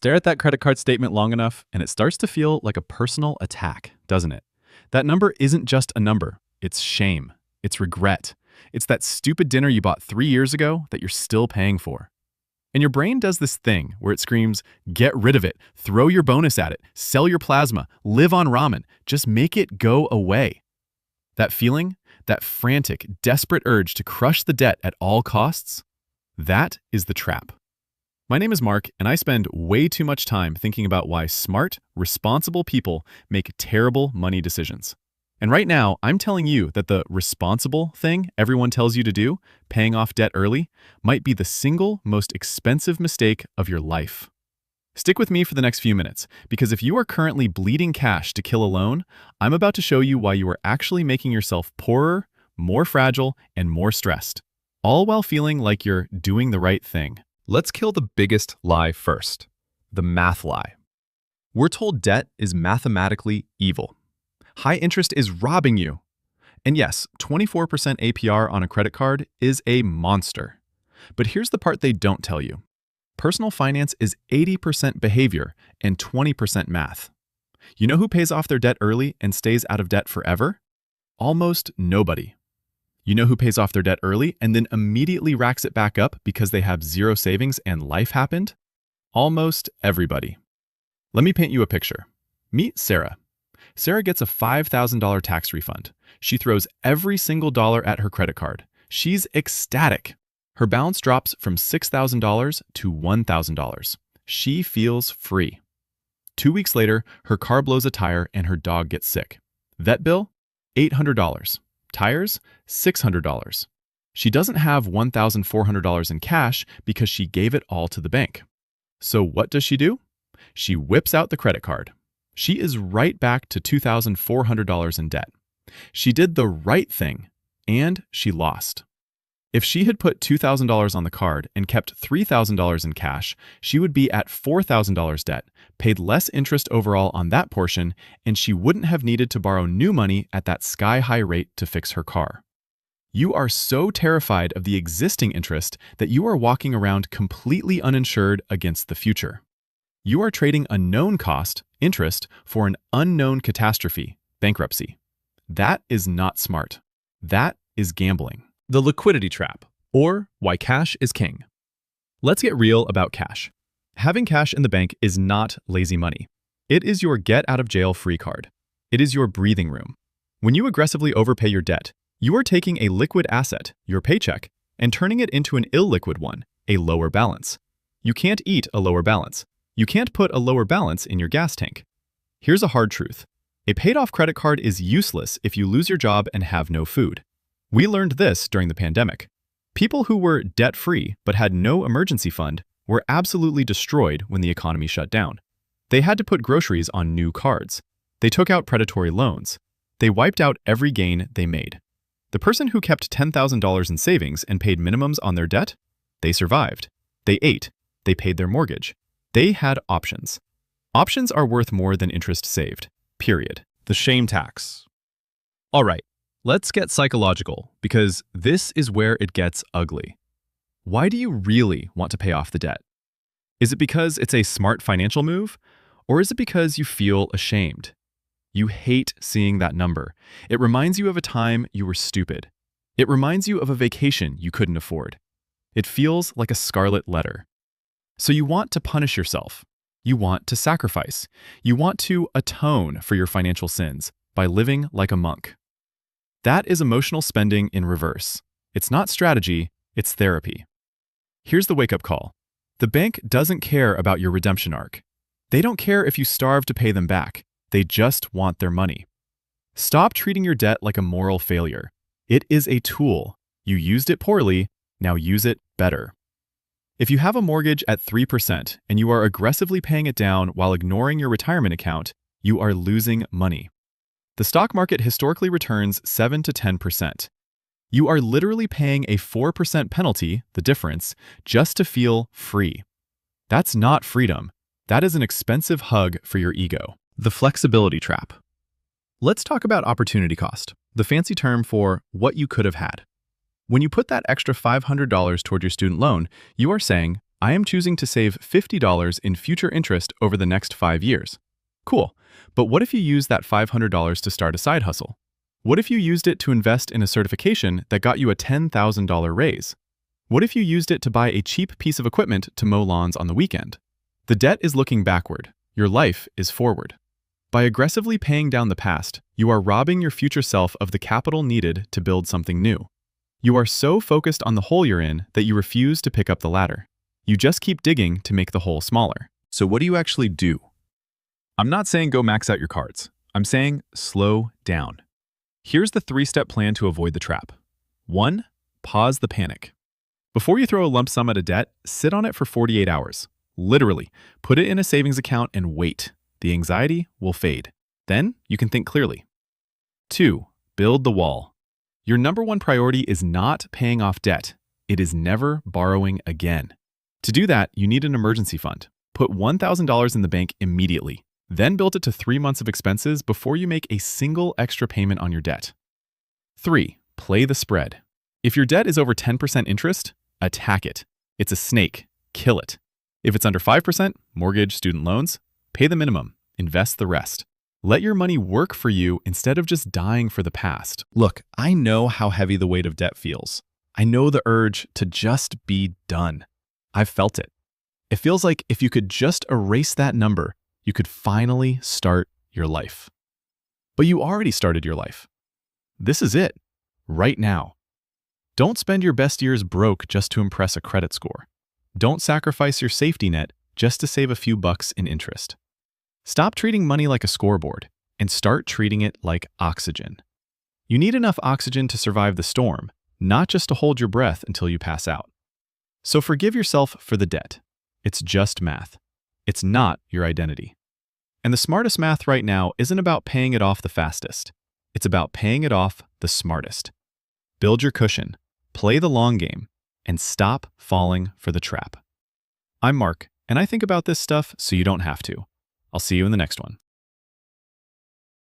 Stare at that credit card statement long enough, and it starts to feel like a personal attack, doesn't it? That number isn't just a number. It's shame. It's regret. It's that stupid dinner you bought 3 years ago that you're still paying for. And your brain does this thing where it screams, get rid of it, throw your bonus at it, sell your plasma, live on ramen, just make it go away. That feeling, that frantic, desperate urge to crush the debt at all costs, that is the trap. My name is Mark, and I spend way too much time thinking about why smart, responsible people make terrible money decisions. And right now, I'm telling you that the responsible thing everyone tells you to do, paying off debt early, might be the single most expensive mistake of your life. Stick with me for the next few minutes, because if you are currently bleeding cash to kill a loan, I'm about to show you why you are actually making yourself poorer, more fragile, and more stressed, all while feeling like you're doing the right thing. Let's kill the biggest lie first, the math lie. We're told debt is mathematically evil. High interest is robbing you. And yes, 24% APR on a credit card is a monster. But here's the part they don't tell you. Personal finance is 80% behavior and 20% math. You know who pays off their debt early and stays out of debt forever? Almost nobody. You know who pays off their debt early and then immediately racks it back up because they have zero savings and life happened? Almost everybody. Let me paint you a picture. Meet Sarah. Sarah gets a $5,000 tax refund. She throws every single dollar at her credit card. She's ecstatic. Her balance drops from $6,000 to $1,000. She feels free. 2 weeks later, her car blows a tire and her dog gets sick. Vet bill? $800. Tires? $600. She doesn't have $1,400 in cash because she gave it all to the bank. So what does she do? She whips out the credit card. She is right back to $2,400 in debt. She did the right thing, and she lost. If she had put $2,000 on the card and kept $3,000 in cash, she would be at $4,000 debt, paid less interest overall on that portion, and she wouldn't have needed to borrow new money at that sky-high rate to fix her car. You are so terrified of the existing interest that you are walking around completely uninsured against the future. You are trading a known cost, interest, for an unknown catastrophe, bankruptcy. That is not smart. That is gambling. The liquidity trap, or why cash is king. Let's get real about cash. Having cash in the bank is not lazy money. It is your get-out-of-jail-free card. It is your breathing room. When you aggressively overpay your debt, you are taking a liquid asset, your paycheck, and turning it into an illiquid one, a lower balance. You can't eat a lower balance. You can't put a lower balance in your gas tank. Here's a hard truth. A paid-off credit card is useless if you lose your job and have no food. We learned this during the pandemic. People who were debt-free but had no emergency fund were absolutely destroyed when the economy shut down. They had to put groceries on new cards. They took out predatory loans. They wiped out every gain they made. The person who kept $10,000 in savings and paid minimums on their debt, they survived. They ate. They paid their mortgage. They had options. Options are worth more than interest saved, period. The shame tax. All right, let's get psychological, because this is where it gets ugly. Why do you really want to pay off the debt? Is it because it's a smart financial move? Or is it because you feel ashamed? You hate seeing that number. It reminds you of a time you were stupid. It reminds you of a vacation you couldn't afford. It feels like a scarlet letter. So you want to punish yourself. You want to sacrifice. You want to atone for your financial sins by living like a monk. That is emotional spending in reverse. It's not strategy, it's therapy. Here's the wake-up call. The bank doesn't care about your redemption arc. They don't care if you starve to pay them back. They just want their money. Stop treating your debt like a moral failure. It is a tool. You used it poorly, now use it better. If you have a mortgage at 3% and you are aggressively paying it down while ignoring your retirement account, you are losing money. The stock market historically returns 7 to 10%. You are literally paying a 4% penalty, the difference, just to feel free. That's not freedom. That is an expensive hug for your ego. The flexibility trap. Let's talk about opportunity cost, the fancy term for what you could have had. When you put that extra $500 toward your student loan, you are saying, I am choosing to save $50 in future interest over the next 5 years. Cool, but what if you use that $500 to start a side hustle? What if you used it to invest in a certification that got you a $10,000 raise? What if you used it to buy a cheap piece of equipment to mow lawns on the weekend? The debt is looking backward. Your life is forward. By aggressively paying down the past, you are robbing your future self of the capital needed to build something new. You are so focused on the hole you're in that you refuse to pick up the ladder. You just keep digging to make the hole smaller. So what do you actually do? I'm not saying go max out your cards. I'm saying slow down. Here's the 3-step plan to avoid the trap. 1. Pause the panic. Before you throw a lump sum at a debt, sit on it for 48 hours. Literally, put it in a savings account and wait. The anxiety will fade. Then you can think clearly. 2. Build the wall. Your number one priority is not paying off debt. It is never borrowing again. To do that, you need an emergency fund. Put $1,000 in the bank immediately. Then build it to 3 months of expenses before you make a single extra payment on your debt. 3. Play the spread. If your debt is over 10% interest, attack it. It's a snake. Kill it. If it's under 5%, mortgage, student loans, pay the minimum. Invest the rest. Let your money work for you instead of just dying for the past. Look, I know how heavy the weight of debt feels. I know the urge to just be done. I've felt it. It feels like if you could just erase that number, you could finally start your life. But you already started your life. This is it, right now. Don't spend your best years broke just to impress a credit score. Don't sacrifice your safety net just to save a few bucks in interest. Stop treating money like a scoreboard and start treating it like oxygen. You need enough oxygen to survive the storm, not just to hold your breath until you pass out. So forgive yourself for the debt. It's just math. It's not your identity. And the smartest math right now isn't about paying it off the fastest. It's about paying it off the smartest. Build your cushion, play the long game, and stop falling for the trap. I'm Mark, and I think about this stuff so you don't have to. I'll see you in the next one.